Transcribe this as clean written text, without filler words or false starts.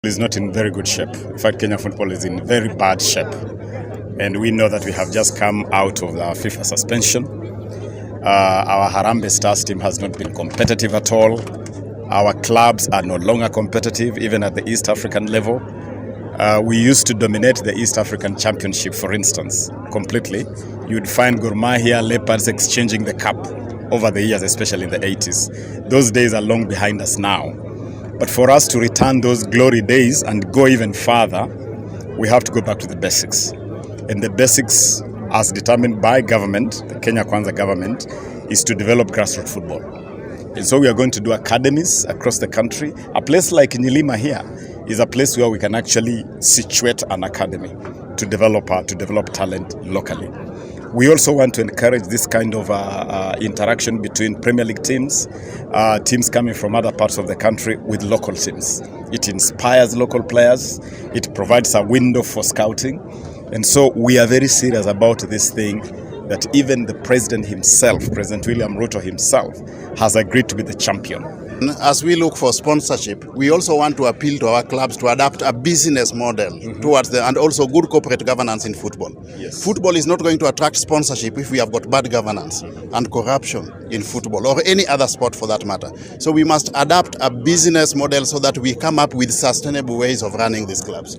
Is not in very good shape. In fact, Kenya football is in very bad shape. And we know that we have just come out of our FIFA suspension. Our Harambee Stars team has not been competitive at all. Our clubs are no longer competitive, even at the East African level. We used to dominate the East African Championship, for instance, completely. You'd find Gor Mahia, Leopards exchanging the cup over the years, especially in the 80s. Those days are long behind us now. But for us to return those glory days and go even further, we have to go back to the basics. And the basics, as determined by government, the Kenya Kwanza government, is to develop grassroots football. And so we are going to do academies across the country. A place like Nyilima here is a place where we can actually situate an academy to develop talent locally. We also want to encourage this kind of interaction between Premier League teams, teams coming from other parts of the country with local teams. It inspires local players. It provides a window for scouting. And so we are very serious about this thing that even the president himself, President William Ruto himself, has agreed to be the champion. As we look for sponsorship, we also want to appeal to our clubs to adapt a business model towards and also good corporate governance in football. Yes. Football is not going to attract sponsorship if we have got bad governance and corruption in football or any other sport for that matter. So we must adapt a business model so that we come up with sustainable ways of running these clubs.